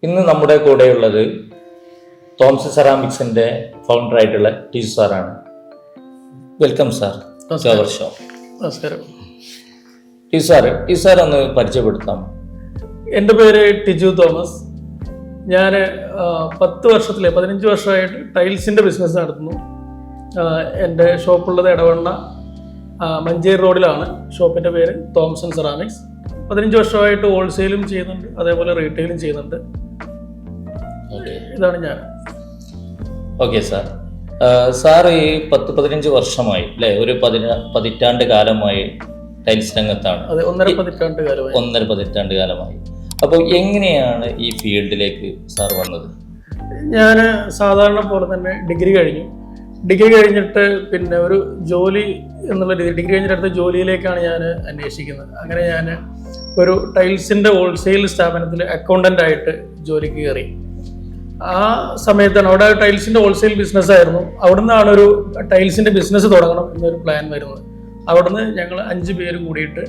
ഇന്ന് നമ്മുടെ കൂടെയുള്ളത് തോംസൺ സെറാമിക്സിന്റെ ഫൗണ്ടർ ആയിട്ടുള്ള ടി സാറാണ്. Welcome sir. നമസ്കാരം. ടി സാർ ഒന്ന് പരിചയപ്പെടുത്താം. എൻ്റെ പേര് ടിജു തോമസ്. ഞാൻ 15 വർഷമായിട്ട് ടൈൽസിൻ്റെ ബിസിനസ് നടത്തുന്നു. എൻ്റെ ഷോപ്പുള്ളത് ഇടവണ്ണ മഞ്ചേരി റോഡിലാണ്. ഷോപ്പിൻ്റെ പേര് തോംസൺ സെറാമിക്സ്. 15 വർഷമായിട്ട് ഹോൾസെയിലും ചെയ്യുന്നുണ്ട്, അതേപോലെ റീറ്റെയിലും ചെയ്യുന്നുണ്ട്. ഇതാണ് ഞാൻ. Okay sir. സാർ ഈ 10-15 വർഷമായി അല്ലേ, ഒരു 15 കാലമായി ടൈൽസ് രംഗത്താണ്. അതെ, 1.5 പതിറ്റാണ്ട് കാലമായി. അപ്പോൾ എങ്ങനെയാണ് ഈ ഫീൽഡിലേക്ക് സാർ വന്നത്? ഞാൻ സാധാരണ പോലെ തന്നെ ഡിഗ്രി കഴിഞ്ഞിട്ട് പിന്നെ ഒരു ജോലി എന്നുള്ള രീതി, ഡിഗ്രി കഴിഞ്ഞിട്ട് ജോലിയിലേക്കാണ് ഞാൻ അന്വേഷിക്കുന്നത്. അങ്ങനെ ഞാൻ ഒരു ടൈൽസിൻ്റെ ഹോൾസെയിൽ സ്ഥാപനത്തിൽ അക്കൗണ്ടൻ്റ് ആയിട്ട് ജോലിക്ക് കയറി. ആ സമയത്താണ് അവിടെ ടൈൽസിൻ്റെ ഹോൾസെയിൽ ബിസിനസ് ആയിരുന്നു. അവിടെ നിന്നാണ് ഒരു ടൈൽസിൻ്റെ ബിസിനസ് തുടങ്ങണം എന്നൊരു പ്ലാൻ വരുന്നത്. അവിടുന്ന് ഞങ്ങൾ 5 പേര് കൂടിയിട്ട്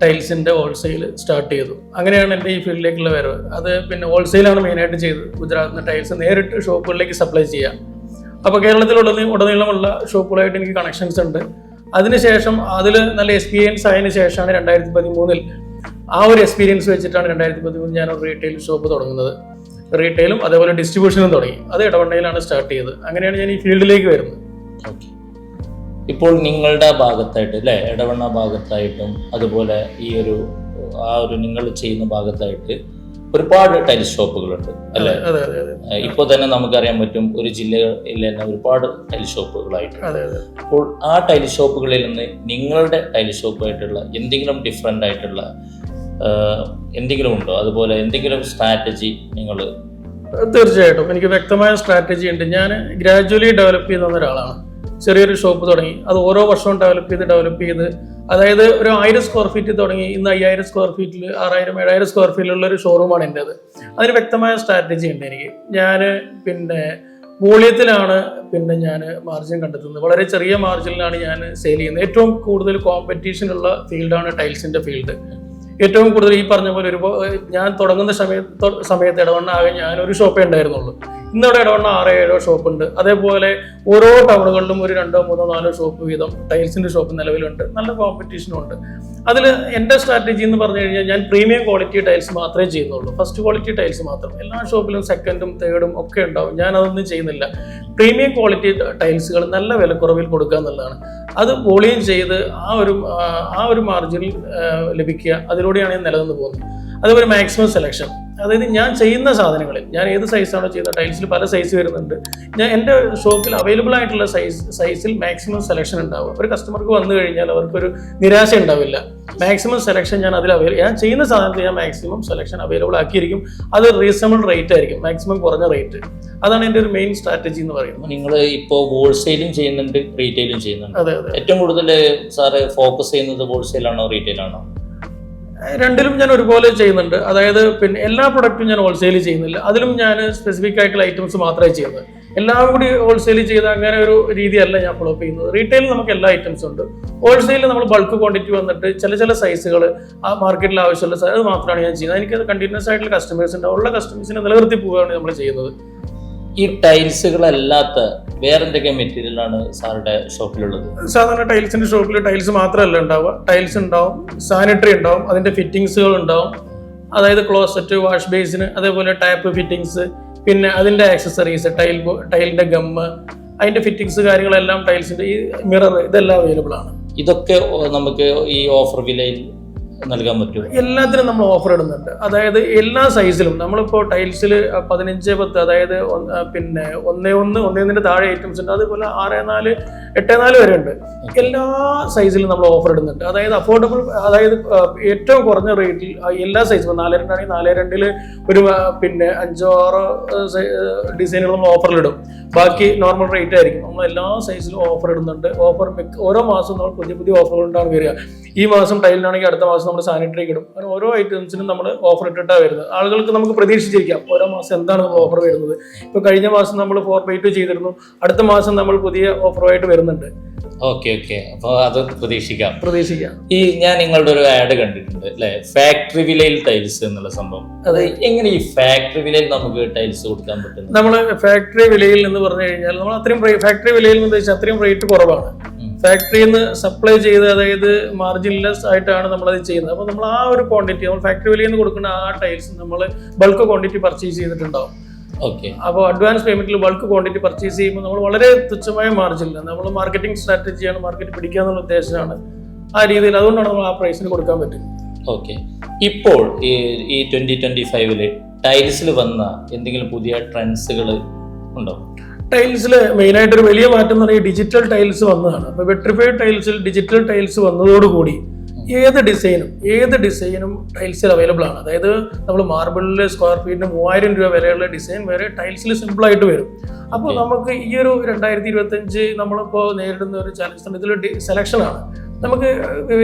ടൈൽസിൻ്റെ ഹോൾസെയിൽ സ്റ്റാർട്ട് ചെയ്തു. അങ്ങനെയാണ് എൻ്റെ ഈ ഫീൽഡിലേക്കുള്ള വരവ്. അത് പിന്നെ ഹോൾസെയിലാണ് മെയിനായിട്ട് ചെയ്തത്. ഗുജറാത്തിൽ നിന്ന് ടൈൽസ് നേരിട്ട് ഷോപ്പുകളിലേക്ക് സപ്ലൈ ചെയ്യാം. അപ്പോൾ കേരളത്തിലുടനീളമുള്ള ഷോപ്പുകളായിട്ട് എനിക്ക് കണക്ഷൻസ് ഉണ്ട്. അതിനുശേഷം അതിൽ നല്ല എക്സ്പീരിയൻസ് ആയതിനു ശേഷമാണ് 2013 ആ ഒരു എക്സ്പീരിയൻസ് വെച്ചിട്ടാണ് 2013 ഞാൻ ഒരു റീറ്റെയിൽ ഷോപ്പ് തുടങ്ങുന്നത്. റീറ്റെയിലും അതേപോലെ ഡിസ്ട്രിബ്യൂഷനും തുടങ്ങി. അത് ഇടവണ്ണയിലാണ് സ്റ്റാർട്ട് ചെയ്തത്. അങ്ങനെയാണ് ഞാൻ ഈ ഫീൽഡിലേക്ക് വരുന്നത്. ഓക്കെ. ഇപ്പോൾ നിങ്ങളുടെ ഭാഗത്തായിട്ട് അല്ലേ, ഇടവണ്ണ ഭാഗത്തായിട്ടും അതുപോലെ ഈ ഒരു നിങ്ങൾ ചെയ്യുന്ന ഭാഗത്തായിട്ട് ഒരുപാട് ടൈൽസ് ഷോപ്പുകളുണ്ട് അല്ലേ? ഇപ്പോൾ തന്നെ നമുക്കറിയാൻ പറ്റും, ഒരു ജില്ലയിൽ തന്നെ ഒരുപാട് ടൈൽസ് ഷോപ്പുകളായിട്ട്. അപ്പോൾ ആ ടൈൽസ് ഷോപ്പുകളിൽ നിന്ന് നിങ്ങളുടെ ടൈൽസ് ഷോപ്പായിട്ടുള്ള എന്തെങ്കിലും ഡിഫറെൻ്റ് ആയിട്ടുള്ള എന്തെങ്കിലും ഉണ്ടോ? അതുപോലെ എന്തെങ്കിലും സ്ട്രാറ്റജി നിങ്ങൾ? തീർച്ചയായിട്ടും എനിക്ക് വ്യക്തമായ സ്ട്രാറ്റജി ഉണ്ട്. ഞാൻ ഗ്രാജുവലി ഡെവലപ്പ് ചെയ്ത് വന്ന ഒരാളാണ്. ചെറിയൊരു ഷോപ്പ് തുടങ്ങി, അത് ഓരോ വർഷവും ഡെവലപ്പ് ചെയ്ത് അതായത് ഒരു 1000 സ്ക്വയർ ഫീറ്റ് തുടങ്ങി, ഇന്ന് 5000 സ്ക്വയർ ഫീറ്റിൽ 6000-7000 സ്ക്വയർ ഫീറ്റിലുള്ള ഒരു ഷോറൂമാണ് എൻ്റേത്. അതിന് വ്യക്തമായ സ്ട്രാറ്റജി ഉണ്ട് എനിക്ക്. ഞാൻ പിന്നെ വോളിയത്തിലാണ് ഞാൻ മാർജിൻ കണ്ടെത്തുന്നത്. വളരെ ചെറിയ മാർജിനിലാണ് ഞാൻ സെയിൽ ചെയ്യുന്നത്. ഏറ്റവും കൂടുതൽ കോമ്പറ്റീഷൻ ഉള്ള ഫീൽഡാണ് ടൈൽസിൻ്റെ ഫീൽഡ്. ഏറ്റവും കൂടുതൽ ഈ പറഞ്ഞ പോലെ ഞാൻ തുടങ്ങുന്ന സമയത്ത് ഇടവണ്ണ ആകെ ഞാനൊരു ഷോപ്പേ ഉണ്ടായിരുന്നുള്ളൂ. ഇന്നവിടെ ഇടവണ്ണ 6-7 ഷോപ്പുണ്ട്. അതേപോലെ ഓരോ ടൗണുകളിലും ഒരു 2-3-4 ഷോപ്പ് വീതം ടൈൽസിൻ്റെ ഷോപ്പ് നിലവിലുണ്ട്. നല്ല കോമ്പറ്റീഷനും ഉണ്ട്. അതിൽ എൻ്റെ സ്ട്രാറ്റജി എന്ന് പറഞ്ഞു കഴിഞ്ഞാൽ ഞാൻ പ്രീമിയം ക്വാളിറ്റി ടൈൽസ് മാത്രമേ ചെയ്യുന്നുള്ളൂ. ഫസ്റ്റ് ക്വാളിറ്റി ടൈൽസ് മാത്രം. എല്ലാ ഷോപ്പിലും സെക്കൻഡും തേർഡും ഒക്കെ ഉണ്ടാവും. ഞാൻ അതൊന്നും ചെയ്യുന്നില്ല. പ്രീമിയം ക്വാളിറ്റി ടൈൽസുകൾ നല്ല വിലക്കുറവിൽ കൊടുക്കുക എന്നുള്ളതാണ്. അത് വോളിയം ചെയ്ത് ആ ഒരു മാർജിനിൽ ലഭിക്കുക. അതിലൂടെയാണ് ഞാൻ നിലനിന്ന് പോകുന്നത്. അതുപോലെ മാക്സിമം സെലക്ഷൻ, അതായത് ഞാൻ ചെയ്യുന്ന സാധനങ്ങളിൽ ഞാൻ ഏത് സൈസാണോ ചെയ്യുന്നത്, ടൈൽസിൽ പല സൈസ് വരുന്നുണ്ട്. ഞാൻ എൻ്റെ ഷോപ്പിൽ അവൈലബിൾ ആയിട്ടുള്ള സൈസിൽ മാക്സിമം സെലക്ഷൻ ഉണ്ടാവും. ഒരു കസ്റ്റമർക്ക് വന്നു കഴിഞ്ഞാൽ അവർക്കൊരു നിരാശ ഉണ്ടാവില്ല. മാക്സിമം സെലക്ഷൻ ഞാൻ ഞാൻ ചെയ്യുന്ന സാധനത്തിൽ ഞാൻ മാക്സിമം സെലക്ഷൻ അവൈലബിൾ ആക്കിയിരിക്കും. അത് റീസണബിൾ റേറ്റ് ആയിരിക്കും, മാക്സിമം കുറഞ്ഞ റേറ്റ്. അതാണ് എൻ്റെ ഒരു മെയിൻ സ്ട്രാറ്റജി എന്ന് പറയുന്നത്. നിങ്ങൾ ഇപ്പോൾ ഹോൾസെയിലും ചെയ്യുന്നുണ്ട്, റീറ്റെയിലും ചെയ്യുന്നുണ്ട്. അതെ. ഏറ്റവും കൂടുതൽ സാറ് ഫോക്കസ് ചെയ്യുന്നത് ഹോൾസെയിലാണോ റീറ്റെയിലാണോ? രണ്ടിലും ഞാൻ ഒരുപോലെ ചെയ്യുന്നുണ്ട്. അതായത് എല്ലാ പ്രൊഡക്റ്റും ഞാൻ ഹോൾസെയിൽ ചെയ്യുന്നില്ല. അതിലും ഞാൻ സ്പെസിഫിക് ആയിട്ടുള്ള ഐറ്റംസ് മാത്രമേ ചെയ്യുന്നത്. എല്ലാം കൂടി ഹോൾസെയിൽ ചെയ്ത് അങ്ങനെ ഒരു രീതിയല്ല ഞാൻ ഫോളോ ചെയ്യുന്നത്. റീറ്റെയിലിൽ നമുക്ക് എല്ലാ ഐറ്റംസും ഉണ്ട്. ഹോൾസെയിലിൽ നമ്മൾ ബൾക്ക് ക്വാണ്ടിറ്റി വന്നിട്ട് ചില സൈസുകൾ ആ മാർക്കറ്റിൽ ആവശ്യമുള്ള അത് മാത്രമാണ് ഞാൻ ചെയ്യുന്നത്. എനിക്കത് കണ്ടിന്യൂസ് ആയിട്ടുള്ള കസ്റ്റമേഴ്സ് ഉണ്ട്. ഉള്ള കസ്റ്റമേഴ്സിനെ നിലനിർത്തി പോവുകയാണ് നമ്മൾ ചെയ്യുന്നത്. ഈ ടൈൽസുകളല്ലാത്ത വേറെന്തൊക്കെ മെറ്റീരിയലാണ് സാറുടെ ഷോപ്പിലുള്ളത്? സാധാരണ ടൈൽസിന്റെ ഷോപ്പിൽ ടൈൽസ് മാത്രമല്ല ഉണ്ടാവുക. ടൈൽസ് ഉണ്ടാവും, സാനിറ്ററി ഉണ്ടാവും, അതിന്റെ ഫിറ്റിങ്സുകൾ ഉണ്ടാവും. അതായത് ക്ലോസറ്റ്, വാഷ് ബേസിന്, അതേപോലെ ടാപ്പ് ഫിറ്റിങ്സ്, പിന്നെ അതിന്റെ ആക്സസറീസ്, ടൈലിന്റെ ഗമ്മ്, അതിന്റെ ഫിറ്റിങ്സ് കാര്യങ്ങളെല്ലാം ടൈൽസിന്റെ ഈ മിറർ, ഇതെല്ലാം അവൈലബിൾ ആണ്. ഇതൊക്കെ നമുക്ക് ഈ ഓഫർ വിലയിൽ നൽകാൻ പറ്റും? എല്ലാത്തിനും നമ്മൾ ഓഫർ ഇടുന്നുണ്ട്. അതായത് എല്ലാ സൈസിലും നമ്മളിപ്പോൾ ടൈൽസിൽ 15-10, അതായത് 1-1 താഴെ ഐറ്റംസ് ഉണ്ട്. അതുപോലെ 6-4, 8-4 വരെ ഉണ്ട്. എല്ലാ സൈസിലും നമ്മൾ ഓഫർ ഇടുന്നുണ്ട്. അതായത് അഫോർഡബിൾ, അതായത് ഏറ്റവും കുറഞ്ഞ റേറ്റിൽ എല്ലാ സൈസും 4-2 ആണെങ്കിൽ 4-2 ഒരു 5-6 ഡിസൈനുകൾ നമ്മൾ ഓഫറിലിടും. ബാക്കി നോർമൽ റേറ്റ് ആയിരിക്കും. നമ്മൾ എല്ലാ സൈസിലും ഓഫർ ഇടുന്നുണ്ട്. ഓരോ മാസവും നമ്മൾ പുതിയ ഓഫറുകൾ ഉണ്ടാണ് വരിക. ഈ മാസം ടൈലിനാണെങ്കിൽ അടുത്ത മാസം നമ്മൾ സാനിറ്ററി ഇടും. അങ്ങനെ ഓരോ ഐറ്റംസിനും നമ്മൾ ഓഫർ ഇട്ടിട്ടാണ് വരുന്നത്. ആളുകൾക്ക് നമുക്ക് പ്രതീക്ഷിച്ചിരിക്കാം ഓരോ മാസം എന്താണ് നമ്മൾ ഓഫർ വരുന്നത്. ഇപ്പോൾ കഴിഞ്ഞ മാസം നമ്മൾ 4x2 ചെയ്തിരുന്നു. അടുത്ത മാസം നമ്മൾ പുതിയ ഓഫറുമായിട്ട് വരുന്നുണ്ട്. ഓക്കെ ഓക്കെ, അപ്പോൾ അത് പ്രതീക്ഷിക്കാം. ഈ ഞാൻ നിങ്ങളുടെ ഒരു ആഡ് കണ്ടിട്ടുണ്ട് അല്ലെ, ഫാക്ടറി വിലയിൽ ടൈൽസ് എന്നുള്ള സംഭവം. അത് എങ്ങനെ ഈ ഫാക്ടറി വിലയിൽ നമുക്ക് ടൈൽസ് കൊടുക്കാൻ പറ്റും? നമ്മൾ ഫാക്ടറി വിലയിൽ എന്ന് പറഞ്ഞു കഴിഞ്ഞാൽ നമ്മൾ അത്രയും ഫാക്ടറി വിലയിൽ എന്ന് വെച്ചാൽ അത്രയും റേറ്റ് കുറവാണ്. ഫാക്ടറിയിൽ നിന്ന് സപ്ലൈ ചെയ്ത്, അതായത് മാർജിൻലെസ് ആയിട്ടാണ് നമ്മളത് ചെയ്യുന്നത്. അപ്പോൾ നമ്മൾ ആ ഒരു ക്വാണ്ടിറ്റി, നമ്മൾ ഫാക്ടറി വിലയിൽ നിന്ന് കൊടുക്കുന്ന ആ ടൈൽസ് നമ്മൾ ബൾക്ക് ക്വാണ്ടിറ്റി പർച്ചേസ് ചെയ്തിട്ടുണ്ടാവും. അപ്പോൾ അഡ്വാൻസ് പേയ്മെന്റിൽ ബൾക്ക് ക്വാണ്ടിറ്റി പർച്ചേസ് ചെയ്യുമ്പോൾ നമ്മൾ വളരെ തുച്ഛമായ മാർജിനില്ല, നമ്മൾ മാർക്കറ്റിംഗ് സ്ട്രാറ്റജിയാണ്, മാർക്കറ്റ് പിടിക്കുക എന്നുള്ള ഉദ്ദേശമാണ് ആ രീതിയിൽ. അതുകൊണ്ടാണ് നമ്മൾ ആ പ്രൈസിന് കൊടുക്കാൻ പറ്റും. ഓക്കെ, ഇപ്പോൾ ഈ 2025 ടൈൽസിൽ വന്ന എന്തെങ്കിലും പുതിയ ട്രെൻഡ്സുകൾ ഉണ്ടോ? ടൈൽസിൽ മെയിനായിട്ട് ഒരു വലിയ മാറ്റം എന്ന് പറയുന്നത് ഡിജിറ്റൽ ടൈൽസ് വന്നതാണ്. അപ്പോൾ വെട്രിഫൈഡ് ടൈൽസിൽ ഡിജിറ്റൽ ടൈൽസ് വന്നതോടുകൂടി ഏത് ഡിസൈനും ടൈൽസിൽ അവൈലബിൾ ആണ്. അതായത് നമ്മൾ മാർബിളിൽ സ്ക്വയർ ഫീറ്റിന് 3000 രൂപ വരെയുള്ള ഡിസൈൻ വരെ ടൈൽസിൽ സിമ്പിളായിട്ട് വരും. അപ്പോൾ നമുക്ക് ഈ ഒരു 2025 നമ്മളിപ്പോൾ നേരിടുന്ന ഒരു ചാലഞ്ച് തന്നെ ഇതിൽ സെലക്ഷനാണ്. നമുക്ക്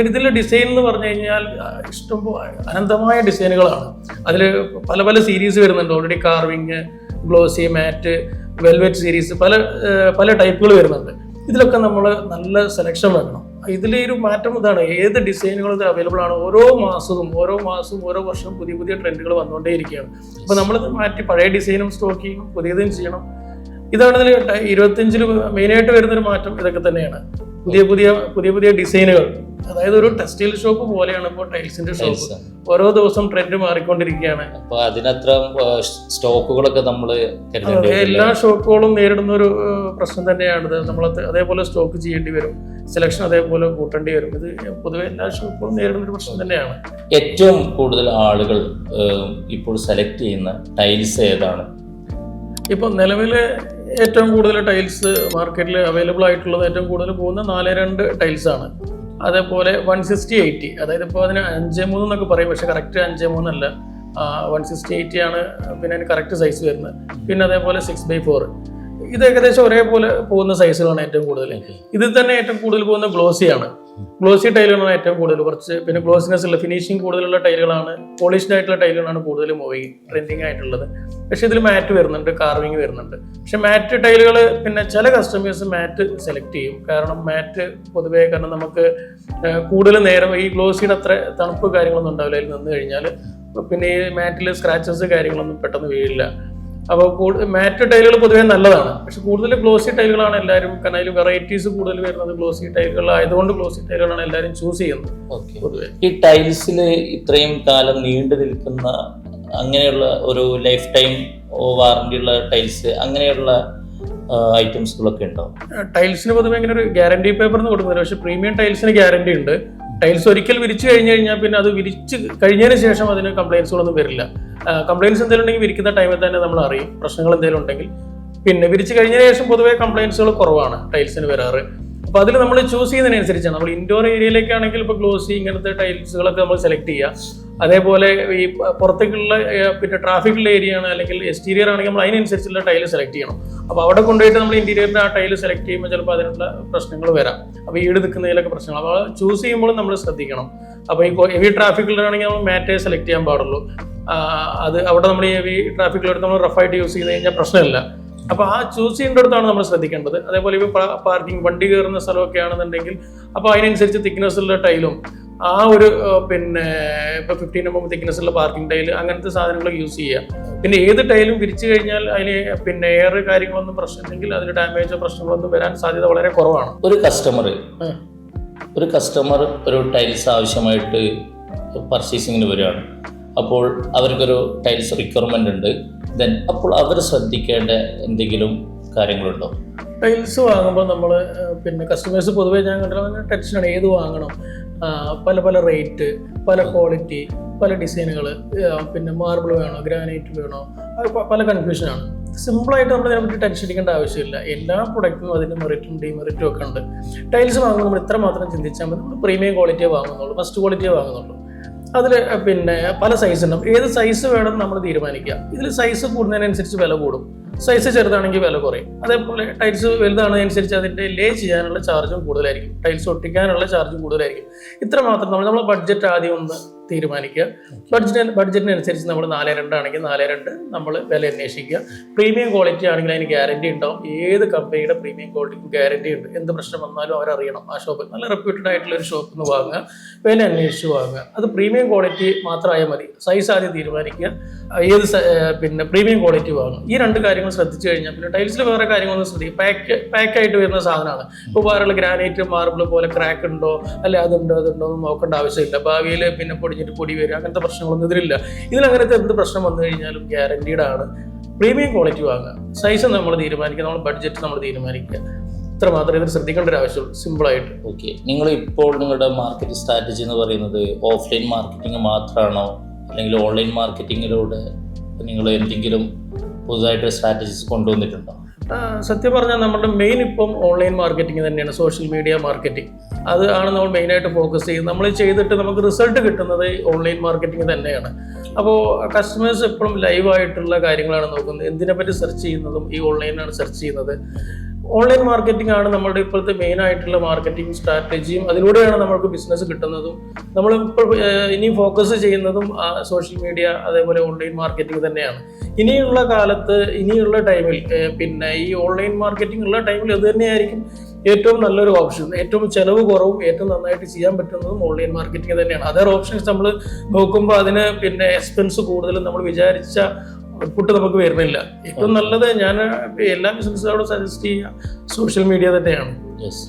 ഇതിൽ ഡിസൈൻ എന്ന് പറഞ്ഞു കഴിഞ്ഞാൽ ഇഷ്ടംപോലെ അനന്തമായ ഡിസൈനുകളാണ്. അതിൽ പല പല സീരീസ് വരുന്നുണ്ട്. ഓൾറെഡി കാർവിങ്, ഗ്ലോസി, മാറ്റ്, വെൽവെറ്റ് സീരീസ്, പല ടൈപ്പുകൾ വരുന്നുണ്ട്. ഇതിലൊക്കെ നമ്മൾ നല്ല സെലക്ഷൻ വെക്കണം. ഇതിലൊരു മാറ്റം ഇതാണ്, ഏത് ഡിസൈനുകൾ ഇത് അവൈലബിൾ ആണ്. ഓരോ മാസവും ഓരോ വർഷവും പുതിയ പുതിയ ട്രെൻഡുകൾ വന്നുകൊണ്ടേയിരിക്കുകയാണ്. അപ്പോൾ നമ്മളിത് മാറ്റി പഴയ ഡിസൈനും സ്റ്റോക്ക് ചെയ്യണം, പുതിയതും ചെയ്യണം. ഇതാണ് ഇതിൽ 25 മെയിനായിട്ട് വരുന്നൊരു മാറ്റം. ഇതൊക്കെ തന്നെയാണ് പുതിയ പുതിയ ഡിസൈനുകൾ. അതായത് ഒരു ടെക്സ്റ്റൈൽ ഷോപ്പ് പോലെയാണ് ഇപ്പോൾ ടൈൽസിന്റെ ഷോപ്പ്. ഓരോ ദിവസം ട്രെൻഡ് മാറിക്കൊണ്ടിരിക്കുകയാണ്. അപ്പൊ അതിനത്ര സ്റ്റോക്കുകളൊക്കെ നമ്മൾ എല്ലാ ഷോപ്പുകളും നേരിടുന്ന ഒരു പ്രശ്നം തന്നെയാണിത്. നമ്മൾ അതേപോലെ സ്റ്റോക്ക് ചെയ്യേണ്ടി വരും, സെലക്ഷൻ അതേപോലെ കൂട്ടേണ്ടി വരും. ഇത് പൊതുവെ എല്ലാ ഷോപ്പുകളും നേരിടുന്ന ഒരു പ്രശ്നം തന്നെയാണ്. ഏറ്റവും കൂടുതൽ ആളുകൾ ഇപ്പോൾ സെലക്ട് ചെയ്യുന്ന ടൈൽസ് ഏതാണ്? ഇപ്പം നിലവിൽ ഏറ്റവും കൂടുതൽ ടൈൽസ് മാർക്കറ്റിൽ അവൈലബിൾ ആയിട്ടുള്ളത്, ഏറ്റവും കൂടുതൽ പോകുന്ന 4.2 ടൈൽസ് ആണ്. അതേപോലെ 160/80, അതായത് ഇപ്പോൾ അതിന് 5.3 എന്നൊക്കെ പറയും, പക്ഷെ കറക്റ്റ് 5.3 അല്ല, 160/80 ആണ് പിന്നെ അതിന് കറക്റ്റ് സൈസ് വരുന്നത്. പിന്നെ അതേപോലെ 6/4, ഇത് ഏകദേശം ഒരേപോലെ പോകുന്ന സൈസുകളാണ് ഏറ്റവും കൂടുതൽ. ഇതിൽ തന്നെ ഏറ്റവും കൂടുതൽ പോകുന്ന ഗ്ലോസി ടൈലുകളാണ് ഏറ്റവും കൂടുതൽ. കുറച്ച് പിന്നെ ഗ്ലോസിനെസ് ഉള്ള ഫിനിഷിങ് കൂടുതലുള്ള ടൈലുകളാണ്, പോളിഷ്ഡ് ആയിട്ടുള്ള ടൈലുകളാണ് കൂടുതൽ ട്രെൻഡിങ് ആയിട്ടുള്ളത്. പക്ഷെ ഇതിൽ മാറ്റ് വരുന്നുണ്ട്, കാർവിങ് വരുന്നുണ്ട്. പക്ഷെ മാറ്റ് ടൈലുകൾ പിന്നെ ചില കസ്റ്റമേഴ്സ് മാറ്റ് സെലക്ട് ചെയ്യും. കാരണം മാറ്റ് പൊതുവേ കാരണം നമുക്ക് കൂടുതൽ നേരം ഈ ഗ്ലോസിയുടെ അത്ര തണുപ്പ് കാര്യങ്ങളൊന്നും ഉണ്ടാവില്ല അതിൽ നിന്ന് കഴിഞ്ഞാൽ. പിന്നെ ഈ മാറ്റിൽ സ്ക്രാച്ചസ് കാര്യങ്ങളൊന്നും പെട്ടെന്ന് വീഴില്ല. അപ്പോൾ മാറ്റ് ടൈലുകൾ പൊതുവേ നല്ലതാണ്. പക്ഷെ കൂടുതൽ ഗ്ലോസി ടൈലുകളാണ് എല്ലാവരും, കാരണം അതിൽ വെറൈറ്റീസ് കൂടുതൽ വരുന്നത് ഗ്ലോസി ടൈലുകളായതുകൊണ്ട് ഗ്ലോസി ടൈലുകളാണ് എല്ലാവരും ചൂസ് ചെയ്യുന്നത്. പൊതുവെ ഈ ടൈൽസിൽ ഇത്രയും കാലം നീണ്ടു നിൽക്കുന്ന അങ്ങനെയുള്ള ഒരു ലൈഫ് ടൈം വാറണ്ടി ഉള്ള ടൈൽസ്, അങ്ങനെയുള്ള ഐറ്റംസുകളൊക്കെ ഉണ്ടോ? ടൈൽസിന് പൊതുവെ ഇങ്ങനെ ഒരു ഗ്യാരണ്ടി പേപ്പർ എന്ന് കൊടുക്കുന്നില്ല. പക്ഷെ പ്രീമിയം ടൈൽസിന് ഗ്യാരണ്ടി ഉണ്ട്. ടൈൽസ് ഒരിക്കൽ വിരിച്ചു കഴിഞ്ഞാൽ പിന്നെ അത് വിരിച്ച് കഴിഞ്ഞതിന് ശേഷം അതിന് കംപ്ലൈൻസുകളൊന്നും വരില്ല. കംപ്ലൈൻസ് എന്തെങ്കിലും ഉണ്ടെങ്കിൽ വിരിക്കുന്ന ടൈമിൽ തന്നെ നമ്മൾ അറിയും പ്രശ്നങ്ങൾ എന്തെങ്കിലും ഉണ്ടെങ്കിൽ. പിന്നെ വിരിച്ച് കഴിഞ്ഞതിന് ശേഷം പൊതുവേ കംപ്ലൈൻസുകൾ കുറവാണ് ടൈൽസിന് വരാറ്. അപ്പോൾ അതിൽ നമ്മൾ ചൂസ് ചെയ്യുന്നതിനനുസരിച്ചാണ്. നമ്മൾ ഇൻഡോർ ഏരിയയിലേക്കാണെങ്കിൽ ഇപ്പോൾ ഗ്ലോസി ഇങ്ങനത്തെ ടൈൽസുകളൊക്കെ നമ്മൾ സെലക്ട് ചെയ്യുക. അതേപോലെ ഈ പുറത്തേക്കുള്ള പിന്നെ ട്രാഫിക്കുള്ള ഏരിയ ആണ് അല്ലെങ്കിൽ എക്സ്റ്റീരിയർ ആണെങ്കിൽ നമ്മൾ അതിനനുസരിച്ചുള്ള ടൈല് സെലക്ട് ചെയ്യണം. അപ്പോൾ അവിടെ കൊണ്ടുപോയിട്ട് നമ്മൾ ഇന്റീരിയറിന്റെ ആ ടൈല് സെലക്ട് ചെയ്യുമ്പോൾ ചിലപ്പോൾ അതിനുള്ള പ്രശ്നങ്ങൾ വരാം. അപ്പോൾ ഈട് നിൽക്കുന്നതിലൊക്കെ പ്രശ്നങ്ങൾ. അപ്പോൾ ചൂസ് ചെയ്യുമ്പോൾ നമ്മൾ ശ്രദ്ധിക്കണം. അപ്പോൾ ഈ ഹെവി ട്രാഫിക്കുള്ളതാണെങ്കിൽ നമ്മൾ മാറ്റേ സെലക്ട് ചെയ്യാൻ പാടുള്ളൂ. അത് അവിടെ നമ്മൾ ഈ ഹെവി ട്രാഫിക്കിലെടുത്ത് നമ്മൾ റഫായിട്ട് യൂസ് ചെയ്ത് കഴിഞ്ഞാൽ പ്രശ്നമില്ല. അപ്പോൾ ആ ചൂസ് ചെയ്യേണ്ടടുത്താണ് നമ്മൾ ശ്രദ്ധിക്കേണ്ടത്. അതേപോലെ ഇപ്പോൾ പാർക്കിംഗ് വണ്ടി കയറുന്ന സ്ഥലമൊക്കെ ആണെന്നുണ്ടെങ്കിൽ അപ്പോൾ അതിനനുസരിച്ച് തിക്നെസ് ഉള്ള ടൈലും ആ ഒരു പിന്നെ ഇപ്പോൾ 15 mm തിക്നെസ് ഉള്ള പാർക്കിംഗ് ടൈല് അങ്ങനത്തെ സാധനങ്ങൾ യൂസ് ചെയ്യുക. പിന്നെ ഏത് ടൈലും വിരിച്ചു കഴിഞ്ഞാൽ അതിന് പിന്നെ എയർ കാര്യങ്ങളൊന്നും പ്രശ്നമില്ലെങ്കിൽ അതിന് ഡാമേജോ പ്രശ്നങ്ങളൊന്നും വരാൻ സാധ്യത വളരെ കുറവാണ്. ഒരു കസ്റ്റമർ ഒരു ടൈൽസ് ആവശ്യമായിട്ട് പർച്ചേസിങ്ങിന് വരികയാണ്. അപ്പോൾ അവർക്കൊരു ടൈൽസ് റിക്വയർമെന്റ് ഉണ്ട്. ദെൻ അപ്പോൾ അവർ ശ്രദ്ധിക്കേണ്ട എന്തെങ്കിലും കാര്യങ്ങളുണ്ടോ? ടൈൽസ് വാങ്ങുമ്പോൾ നമ്മൾ പിന്നെ കസ്റ്റമേഴ്സ് പൊതുവേ ഞാൻ കണ്ടിട്ടുള്ള ടെൻഷനാണ്, ഏത് വാങ്ങണം, പല റേറ്റ്, പല ക്വാളിറ്റി, പല ഡിസൈനുകൾ, പിന്നെ മാർബിൾ വേണോ, ഗ്രാനൈറ്റ് വേണോ, പല കൺഫ്യൂഷനാണ്. സിമ്പിളായിട്ട് നമ്മൾ ഇതിനെപ്പറ്റി ടെൻഷൻ അടിക്കേണ്ട ആവശ്യമില്ല. എല്ലാ പ്രൊഡക്റ്റിനും അതിൻ്റെ മെറിറ്റും ഡിമെറിറ്റും ഒക്കെ ഉണ്ട്. ടൈൽസ് വാങ്ങുമ്പോൾ നമ്മൾ ഇത്ര മാത്രം ചിന്തിച്ചാൽ മതി. നമ്മൾ പ്രീമിയം ക്വാളിറ്റിയെ വാങ്ങുന്നുള്ളൂ, ഫസ്റ്റ് ക്വാളിറ്റിയെ വാങ്ങുന്നുള്ളൂ. അതിൽ പിന്നെ പല സൈസ് ഉണ്ടാവും. ഏത് സൈസ് വേണം നമ്മൾ തീരുമാനിക്കുക. ഇതിൽ സൈസ് കൂടുന്നതിനനുസരിച്ച് വില കൂടും. സൈസ് ചെറുതാണെങ്കിൽ വില കുറയും. അതേപോലെ ടൈൽസ് വലുതാണതനുസരിച്ച് അതിൻ്റെ ലേ ചെയ്യാനുള്ള ചാർജും കൂടുതലായിരിക്കും, ടൈൽസ് ഒട്ടിക്കാനുള്ള ചാർജും കൂടുതലായിരിക്കും. ഇത്ര മാത്രം നമ്മൾ ബഡ്ജറ്റ് ആദ്യം ഒന്ന് തീരുമാനിക്കുക. ബഡ്ജറ്റിനനുസരിച്ച് നമ്മൾ 4.2 ആണെങ്കിൽ 4.2 നമ്മൾ വില അന്വേഷിക്കുക. പ്രീമിയം ക്വാളിറ്റി ആണെങ്കിൽ അതിന് ഗ്യാരണ്ടി ഉണ്ടാവും. ഏത് കമ്പനിയുടെ പ്രീമിയം ക്വാളിറ്റിക്കും ഗ്യാരണ്ടി ഉണ്ട്. എന്ത് പ്രശ്നം വന്നാലും അവരറിയണം. ആ ഷോപ്പ് നല്ല റെപ്യൂട്ടഡ് ആയിട്ടുള്ള ഒരു ഷോപ്പിൽ നിന്ന് വാങ്ങുക, വില അന്വേഷിച്ച് വാങ്ങുക. അത് പ്രീമിയം ക്വാളിറ്റി മാത്രമായാൽ മതി. സൈസ് ആദ്യം തീരുമാനിക്കുക, ഏത് പിന്നെ പ്രീമിയം ക്വാളിറ്റി വാങ്ങും. ഈ 2 കാര്യങ്ങൾ ശ്രദ്ധിച്ചു കഴിഞ്ഞാൽ പിന്നെ ടൈൽസിൽ വേറെ കാര്യങ്ങളൊന്നും ശ്രദ്ധിക്കും. പാക്കായിട്ട് വരുന്ന സാധനമാണ്. ഇപ്പോൾ വേറെയുള്ള ഗ്രാനൈറ്റ് മാർബിൾ പോലെ ക്രാക്ക് ഉണ്ടോ അല്ലെ അതുണ്ടോ എന്ന് നോക്കേണ്ട ആവശ്യമില്ല. ഭാവിയിൽ പിന്നെ പൊടി വരിക അങ്ങനത്തെ പ്രശ്നങ്ങളൊന്നും ഇതിലില്ല. ഇതിലങ്ങനത്തെ എന്ത് പ്രശ്നം വന്നു കഴിഞ്ഞാലും ഗ്യാരണ്ടീഡ് ആണ്. പ്രീമിയം ക്വാളിറ്റി വാങ്ങുക, സൈസ് നമ്മൾ തീരുമാനിക്കുക, നമ്മൾ ബഡ്ജറ്റ് നമ്മൾ തീരുമാനിക്കുക. ഇത്ര മാത്രമേ ഇതിൽ ശ്രദ്ധിക്കേണ്ട ഒരു ആവശ്യമുള്ളൂ, സിമ്പിളായിട്ട്. ഓക്കെ, നിങ്ങൾ ഇപ്പോൾ നിങ്ങളുടെ മാർക്കറ്റ് സ്ട്രാറ്റജി എന്ന് പറയുന്നത് ഓഫ്ലൈൻ മാർക്കറ്റിംഗ് മാത്രമാണോ, അല്ലെങ്കിൽ ഓൺലൈൻ മാർക്കറ്റിങ്ങിലൂടെ നിങ്ങൾ എന്തെങ്കിലും പുതുതായിട്ട് സ്ട്രാറ്റജീസ് കൊണ്ടുവന്നിട്ടുണ്ടോ? സത്യം പറഞ്ഞാൽ നമ്മുടെ മെയിൻ ഇപ്പം ഓൺലൈൻ മാർക്കറ്റിംഗ് തന്നെയാണ്, സോഷ്യൽ മീഡിയ മാർക്കറ്റിംഗ്. അത് ആണ് നമ്മൾ മെയിനായിട്ട് ഫോക്കസ് ചെയ്യുന്നത്. നമ്മൾ ചെയ്തിട്ട് നമുക്ക് റിസൾട്ട് കിട്ടുന്നത് ഓൺലൈൻ മാർക്കറ്റിംഗ് തന്നെയാണ്. അപ്പോൾ കസ്റ്റമേഴ്സ് എപ്പോഴും ലൈവായിട്ടുള്ള കാര്യങ്ങളാണ് നോക്കുന്നത്. എന്തിനെപ്പറ്റി സെർച്ച് ചെയ്യുന്നതും ഈ ഓൺലൈനാണ് സെർച്ച് ചെയ്യുന്നത്. ഓൺലൈൻ മാർക്കറ്റിംഗ് ആണ് നമ്മളുടെ ഇപ്പോഴത്തെ മെയിൻ ആയിട്ടുള്ള മാർക്കറ്റിംഗ് സ്ട്രാറ്റജിയും. അതിലൂടെയാണ് നമ്മൾക്ക് ബിസിനസ് കിട്ടുന്നതും. നമ്മളിപ്പോൾ ഇനി ഫോക്കസ് ചെയ്യുന്നതും സോഷ്യൽ മീഡിയ അതേപോലെ ഓൺലൈൻ മാർക്കറ്റിംഗ് തന്നെയാണ്. ഇനിയുള്ള കാലത്ത് ഇനിയുള്ള ടൈമിൽ പിന്നെ ഈ ഓൺലൈൻ മാർക്കറ്റിംഗ് ഉള്ള ടൈമിൽ അത് തന്നെയായിരിക്കും ഏറ്റവും നല്ലൊരു ഓപ്ഷൻ. ഏറ്റവും ചിലവ് കുറവും ഏറ്റവും നന്നായിട്ട് ചെയ്യാൻ പറ്റുന്നതും ഓൺലൈൻ മാർക്കറ്റിംഗ് തന്നെയാണ്. അതർ ഓപ്ഷൻസ് നമ്മൾ നോക്കുമ്പോൾ അതിന് പിന്നെ എക്സ്പെൻസ് കൂടുതലും നമ്മൾ വിചാരിച്ച ഔട്ട്പുട്ട് നമുക്ക് വരുന്നില്ല. ഏറ്റവും നല്ലത് ഞാൻ എല്ലാ ബിസിനസ്സുകാരോടും സജസ്റ്റ് ചെയ്യുക സോഷ്യൽ മീഡിയ തന്നെയാണ്. യെസ്.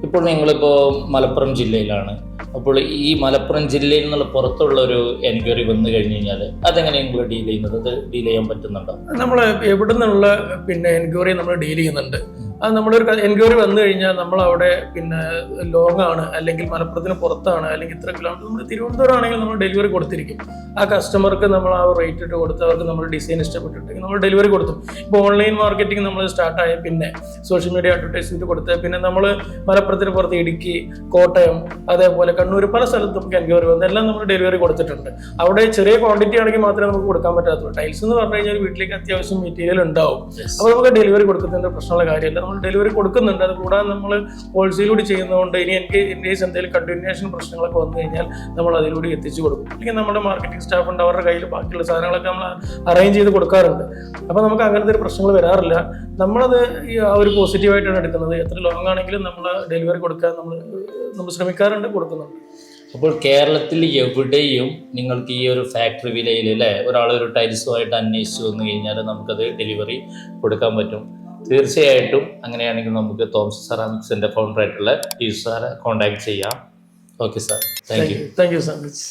ഇപ്പോൾ നിങ്ങളിപ്പോൾ മലപ്പുറം ജില്ലയിലാണ്. അപ്പോൾ ഈ മലപ്പുറം ജില്ലയിൽ നിന്നുള്ള പുറത്തുള്ള ഒരു എൻക്വയറി വന്നു കഴിഞ്ഞ് കഴിഞ്ഞാൽ അതെങ്ങനെ നിങ്ങൾ ഡീൽ ചെയ്യുന്നത്? അത് ഡീൽ ചെയ്യാൻ പറ്റുന്നുണ്ടോ? നമ്മൾ എവിടെ നിന്നുള്ള പിന്നെ എൻക്വയറി നമ്മൾ ഡീൽ ചെയ്യുന്നുണ്ട്. അത് നമ്മളൊരു എൻക്വയറി വന്നു കഴിഞ്ഞാൽ നമ്മൾ അവിടെ പിന്നെ ലോങ് ആണ് അല്ലെങ്കിൽ മലപ്പുറത്തിന് പുറത്താണ് അല്ലെങ്കിൽ ഇത്ര കിലോമീറ്റർ, നമ്മൾ തിരുവനന്തപുരം ആണെങ്കിൽ നമ്മൾ ഡെലിവറി കൊടുത്തിരിക്കും. ആ കസ്റ്റമർക്ക് നമ്മൾ ആ റേറ്റ് ഇട്ട് കൊടുത്ത് അവർക്ക് നമ്മൾ ഡിസൈൻ ഇഷ്ടപ്പെട്ടിട്ടുണ്ടെങ്കിൽ നമ്മൾ ഡെലിവറി കൊടുത്തു. ഇപ്പോൾ ഓൺലൈൻ മാർക്കറ്റിംഗ് നമ്മൾ സ്റ്റാർട്ടായ പിന്നെ സോഷ്യൽ മീഡിയ അഡ്വർടൈസ്മെന്റ് കൊടുത്ത് പിന്നെ നമ്മൾ മലപ്പുറത്തിന് പുറത്ത് ഇടുക്കി, കോട്ടയം, അതേപോലെ കണ്ണൂർ പല സ്ഥലത്തും നമുക്ക് എൻക്വയറി വന്നു. എല്ലാം നമ്മൾ ഡെലിവറി കൊടുത്തിട്ടുണ്ട്. അവിടെ ചെറിയ ക്വാണ്ടിറ്റി ആണെങ്കിൽ മാത്രമേ നമുക്ക് കൊടുക്കാൻ പറ്റാത്തുള്ളൂ. ടൈൽസ് എന്ന് പറഞ്ഞു കഴിഞ്ഞാൽ വീട്ടിലേക്ക് അത്യാവശ്യം മെറ്റീരിയൽ ഉണ്ടാവും. അപ്പോൾ നമുക്ക് ഡെലിവറി കൊടുക്കുന്നതിന്റെ പ്രശ്നമുള്ള കാര്യമില്ല. നമ്മൾ ഡെലിവറി കൊടുക്കുന്നുണ്ട്. അത് കൂടാതെ നമ്മൾ ഹോൾസെയിലൂടെ ചെയ്യുന്നതുകൊണ്ട് ഇനി എനിക്ക് ഇൻകേസ് എന്തെങ്കിലും കണ്ടിന്യൂഷൻ പ്രശ്നങ്ങളൊക്കെ വന്നു കഴിഞ്ഞാൽ നമ്മൾ അതിലൂടെ എത്തിച്ചു കൊടുക്കും. അല്ലെങ്കിൽ നമ്മുടെ മാർക്കറ്റിംഗ് സ്റ്റാഫ് ഉണ്ട്, അവരുടെ കയ്യിൽ ബാക്കിയുള്ള സാധനങ്ങളൊക്കെ നമ്മൾ അറേഞ്ച് ചെയ്ത് കൊടുക്കാറുണ്ട്. അപ്പോൾ നമുക്ക് അങ്ങനത്തെ ഒരു പ്രശ്നങ്ങൾ വരാറില്ല. നമ്മളത് ആ ഒരു പോസിറ്റീവായിട്ടാണ് എടുക്കുന്നത്. എത്ര ലോങ് ആണെങ്കിലും നമ്മൾ ഡെലിവറി കൊടുക്കാൻ നമ്മൾ ശ്രമിക്കാറുണ്ട്, കൊടുക്കുന്നുണ്ട്. അപ്പോൾ കേരളത്തിൽ എവിടെയും നിങ്ങൾക്ക് ഈ ഒരു ഫാക്ടറി വിലയിൽ അല്ലേ ഒരാളൊരു ടൈൽസുമായിട്ട് അന്വേഷിച്ച് വന്നു കഴിഞ്ഞാൽ നമുക്കത് ഡെലിവറി കൊടുക്കാൻ പറ്റും. തീർച്ചയായിട്ടും അങ്ങനെയാണെങ്കിൽ നമുക്ക് തോംസൺ സെറാമിക്സിൻ്റെ ഫൗണ്ടറായിട്ടുള്ള ഈ സാറെ കോൺടാക്ട് ചെയ്യാം. Okay sir, thank you. Thank you so much.